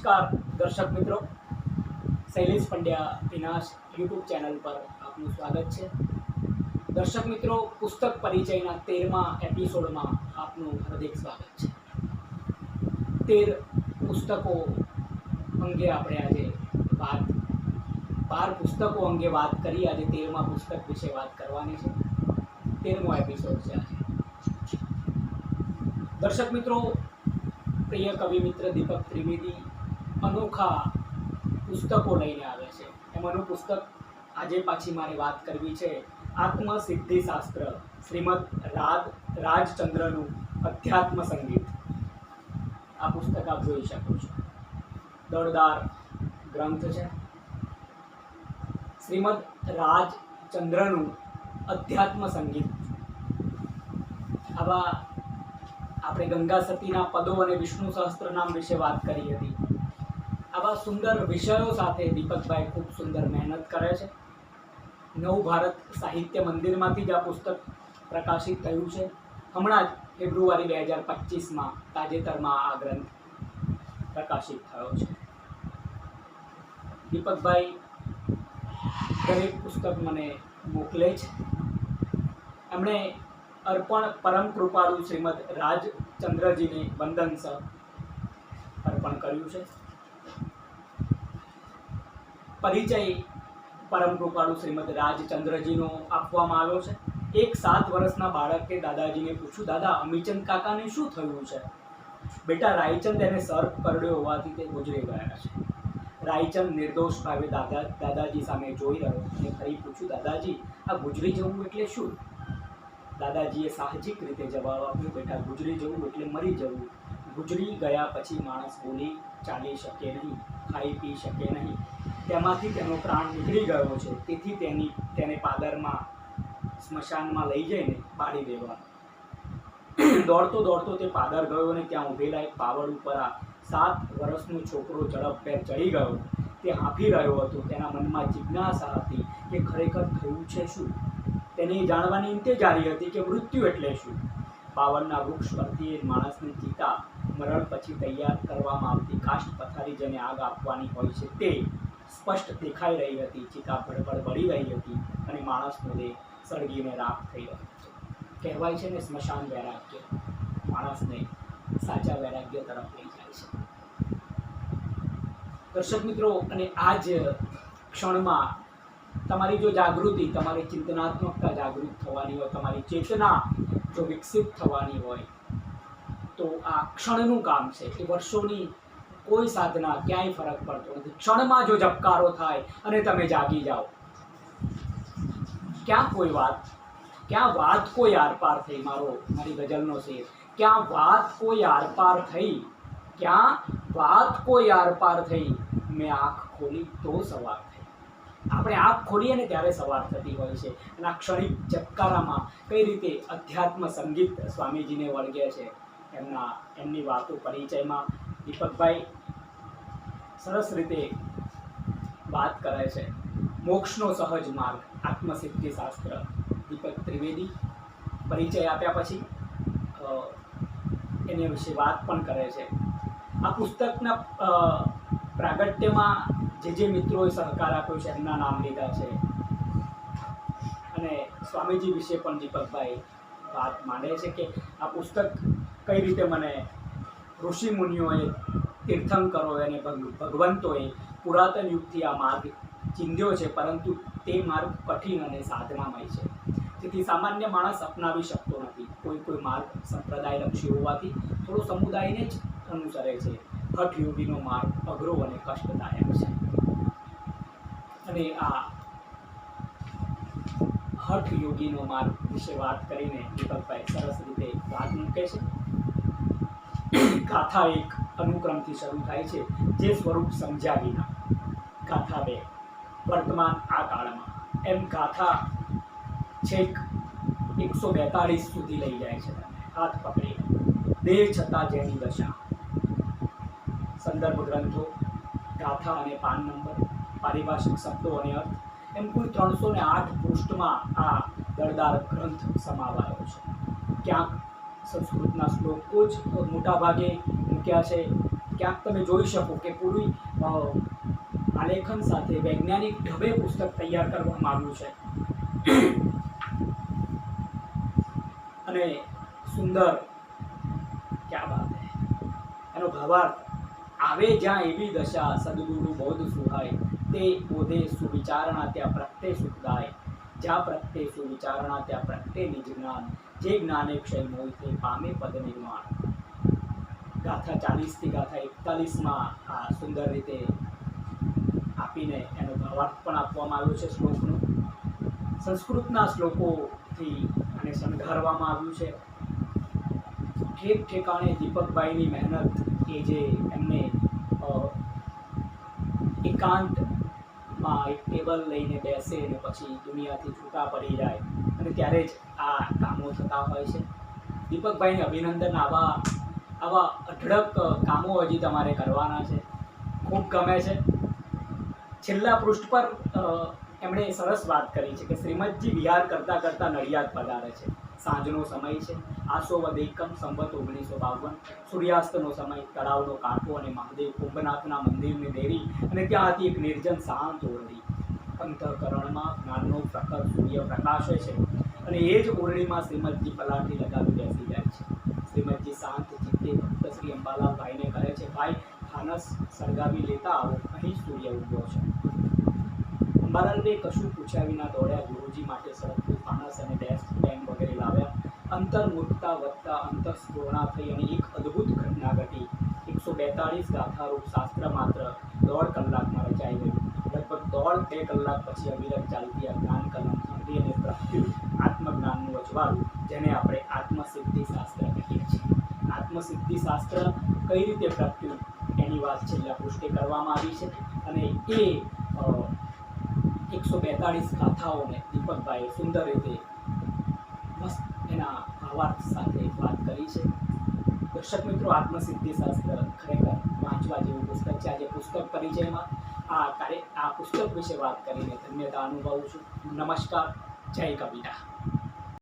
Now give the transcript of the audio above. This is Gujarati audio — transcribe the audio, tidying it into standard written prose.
નમસ્કાર દર્શક મિત્રો, શૈલેષ પંડ્યા વિનાશ યુટ્યુબ ચેનલ પર આપનું સ્વાગત છે. દર્શક મિત્રો, પુસ્તક પરિચયના 13મા એપિસોડમાં આપનું હાર્દિક સ્વાગત છે. 13 પુસ્તકો અંગે આપણે આજે 12 પુસ્તકો અંગે વાત કરી. આજે 13મા પુસ્તક વિશે વાત કરવાની છે. 13મો એપિસોડ છે આજે. દર્શક મિત્રો, પ્રિય કવિ મિત્ર દીપક ત્રિવેદી અનોખા પુસ્તકો લઈને આવે છે. એમાંનું પુસ્તક આજે પાછી મારે વાત કરવી છે, આત્મસિદ્ધિશાસ્ત્ર, શ્રીમદ રાજચંદ્રનું અધ્યાત્મ સંગીત. આ પુસ્તક આપ જોઈ શકો છો, દળદાર ગ્રંથ છે. શ્રીમદ રાજચંદ્રનું અધ્યાત્મ સંગીત. આવા આપણે ગંગા સતીના પદો અને વિષ્ણુ સહસ્ત્રનામ વિશે વાત કરી હતી. આવા સુંદર વિષયો સાથે દીપકભાઈ ખૂબ સુંદર મહેનત કરે છે. નવ ભારત સાહિત્ય મંદિરમાંથી જ આ પુસ્તક પ્રકાશિત થયું છે. હમણાં જ ફેબ્રુઆરી 2025માં તાજેતરમાં આ ગ્રંથ પ્રકાશિત થયો છે. દીપકભાઈ દરેક પુસ્તક મને મોકલે છે. એમણે અર્પણ પરમ કૃપાળુ શ્રીમદ રાજચંદ્રજીને વંદન અર્પણ કર્યું છે. પરિચય પરમ કૃપાળુ શ્રીમદ રાજચંદ્રજીનો આપવામાં આવ્યો છે. એક 7 વર્ષના બાળકે દાદાજીને પૂછ્યું, દાદા અમીચંદ કાકાને શું થયું છે? બેટા, રાયચંદ એને સર્પ કરડ્યો હોવાથી તે ગુજરી ગયા છે. રાયચંદ નિર્દોષ ભાવે દાદાજી સામે જોઈ રહ્યો અને ફરી પૂછ્યું, દાદાજી આ ગુજરી જવું એટલે શું? દાદાજીએ સાહજિક રીતે જવાબ આપ્યો, બેટા ગુજરી જવું એટલે મરી જવું. ગુજરી ગયા પછી માણસ બોલી ચાલી શકે નહીં, ખાઈ પી શકે નહીં. તેમાંથી તેનો પ્રાણ નીકળી ગયો છે. તેથી તેને પાદરમાં સ્મશાનમાં લઈ જઈને બાળી દેવાનો. દોડતો દોડતો તે પાદર ગયો અને ત્યાં ઊભેલા એક પાવડ ઉપર આ 7 વર્ષનો છોકરો ઝડપભેર ચડી ગયો. તે હાંફી રહ્યો હતો. તેના મનમાં જિજ્ઞાસા હતી કે ખરેખર થયું છે શું. તેને જાણવાની ઇંતેજારી હતી કે મૃત્યુ એટલે શું. પાવનના વૃક્ષ પરથી માણસની ચિતા મરણ પછી તૈયાર કરવામાં આવતી કાષ્ઠ પથારી જેને આગ આપવાની હોય છે તે સ્પષ્ટ દેખાઈ રહી હતી. ચિતા ભડભડ બળી રહી હતી અને માણસનો દેહ સળગીને રાખ થઈ રહ્યો હતો. કહેવાય છે ને, સ્મશાન વૈરાગ્ય માણસને સાચા વૈરાગ્ય તરફ લઈ જાય છે. દર્શક મિત્રો, અને આ જ ક્ષણમાં તમારી જો જાગૃતિ, તમારી ચિંતનાત્મકતા જાગૃત થવાની હોય, તમારી ચેતના જો વિકસિત થવાની હોય, તો આ ક્ષણનું કામ છે. એ વર્ષોની કોઈ સાધના ક્યાંય ફરક પડતો નથી. ક્ષણમાં જો ઝબકારો થાય અને તમે જાગી જાઓ, ક્યાં વાત કોઈ આરપાર થઈ. મારી ગઝલનો શેર, ક્યાં વાત કોઈ આરપાર થઈ, ક્યાં વાત કોઈ આરપાર થઈ, મેં આંખ ખોલી તો સવાર થઈ. આપણે આંખ ખોલીએ ને ત્યારે સવાર થતી હોય છે. અને આ ક્ષણિક ઝબકારામાં કઈ રીતે અધ્યાત્મ સંગીત સ્વામીજીને વળગે છે, એમની વાતો પરિચયમાં દીપકભાઈ સરસ રીતે વાત કરે છે. મોક્ષનો સહજ માર્ગ, આત્મસિદ્ધિશાસ્ત્ર, દીપક ત્રિવેદી પરિચય આપ્યા પછી એના વિશે વાત પણ કરે છે. આ પુસ્તકના પ્રાગટ્યમાં જે મિત્રોએ સહકાર આપ્યો છે એમના નામ લીધા છે. અને સ્વામીજી વિશે પણ દીપકભાઈ વાત માંડે છે કે આ પુસ્તક કઈ રીતે મને ઋષિ મુનિઓએ, તીર્થંકરોએ અને ભગવંતોએ પુરાતન યુગથી આ માર્ગ ચીંધ્યો છે, પરંતુ તે માર્ગ કઠિન અને સાધનામય છે. તેથી સામાન્ય માણસ અપનાવી શકતો નથી. કોઈ માર્ગ સંપ્રદાયલક્ષી હોવાથી થોડો સમુદાયને જ અનુસરે છે. હઠ યોગીનો માર્ગ અઘરો અને કષ્ટદાયક છે. અને આ હઠ યોગીનો માર્ગ વિશે વાત કરીને દીપકભાઈ સરસ રીતે વાત મૂકે છે. ગાથા 1 અનુક્રમથી શરૂ થાય છે, જે સ્વરૂપ સમજ્યા વિના. ગાથા 2 વર્તમાન આ કાળમાં. એમ ગાથા છેક 142 સુધી લઈ જાય છે. હાથ પકડી દેહ છતાં જેની દશા. સંદર્ભ ગ્રંથો, ગાથા અને પાન નંબર, પારિભાષિક શબ્દો અને અર્થ, એમ કુલ 308 પૃષ્ઠમાં આ દળદાર ગ્રંથ સમાવાયો છે. ક્યાંક સંસ્કૃતના શ્લોકો જ મોટા ભાગે મૂક્યા છે, ક્યાંક તમે જોઈ શકો કે પૂરી આલેખન સાથે વૈજ્ઞાનિક ઢબે પુસ્તક તૈયાર કરવામાં આવ્યું છે અને સુંદર, ક્યા બાત હે, એનો ભાવાર્થ આવે જ્યાં એવી દશા સદગુરુ બોધ સુહાય, તે બોધે સુવિચારણા ત્યાં પ્રત્યે સુખદાય, જ્યાં પ્રત્યે સુવિચારણા ત્યાં પ્રત્યે નિજ જ્ઞાન, જે જ્ઞાને ક્ષય મોહિતે પામે પદ નિર્માણ. ગાથા 40 થી ગાથા 41માં આ સુંદર રીતે આપીને એનો ભાવાર્થ પણ આપવામાં આવ્યો છે શ્લોકનો. સંસ્કૃતના શ્લોકોથી આને શણગારવામાં આવ્યું છે. ઠેક ઠેકાણે દીપકભાઈની મહેનત કે જે એમને એકાંતમાં એક ટેબલ લઈને બેસે અને પછી દુનિયાથી છૂટા પડી જાય અને ત્યારે જ આ કામો થતા હોય છે. દીપકભાઈને અભિનંદન. આવા અઢળક કામો હજી તમારે કરવાના છે. ખૂબ ગમે છે. છેલ્લા પૃષ્ઠ પર એમણે સરસ વાત કરી છે કે શ્રીમદજી વિહાર કરતાં કરતાં નડિયાદ પધારે છે. સાંજનો સમય છે. આસો વદ એકમ સંવત 1952. સૂર્યાસ્તનો સમય. તળાવનો કાંઠો અને મહાદેવ કુંભનાથના મંદિરની દેરી અને ત્યાં હતી એક નિર્જન શાંત ઓરડી. અંતઃકરણમાં જ્ઞાનનો પ્રખર સૂર્ય પ્રકાશે છે અને એ જ ઓરડીમાં શ્રીમદજી પલાઠી લગાવી બેસી જાય છે. શ્રીમદજી શાંત ચિત્તે ભક્ત શ્રી અંબાલાલભાઈને કહે છે, ભાઈ ફાનસ સળગાવી લેતા આવો, અહીં સૂર્ય ઉગ્યો છે. અંબાલાલભાઈ કશું પૂછ્યા વિના દોડ્યા. ગુરુજી માટે સળગતું ફાનસ અને ડેસ્ક પેન વગેરે લાવ્યા. અંતર્મુખતા વધતા અંતઃસ્ફૂર્ણા થઈ અને એક અદ્ભુત ઘટના ઘટી. 142 ગાથારૂપ શાસ્ત્ર માત્ર 1.5 કલાકમાં રચાઈ ગયું. લગભગ 1.5-2 કલાક પછી અવિરત ચાલતી આ જ્ઞાન કલમ ઠંડી અને પ્રત્યુ આત્મજ્ઞાનનું અજવાળું, જેને આપણે આત્મસિદ્ધિ શાસ્ત્ર કહીએ છીએ. આત્મસિદ્ધિ શાસ્ત્ર કઈ રીતે પ્રત્યુ, એની વાત છેલ્લા પૃષ્ઠે કરવામાં આવી છે અને એ 142 ગાથાઓને દીપકભાઈએ સુંદર રીતે મસ્ત એના ભાવાર્થ સાથે વાત કરી છે. દર્શક મિત્રો, આત્મસિદ્ધિ શાસ્ત્ર ખરેખર વાંચવા જેવું પુસ્તક છે. આજે પુસ્તક પરિચયમાં આ પુસ્તક વિશે વાત કરીને ધન્યતા અનુભવું છું. નમસ્કાર. જય કબીરા.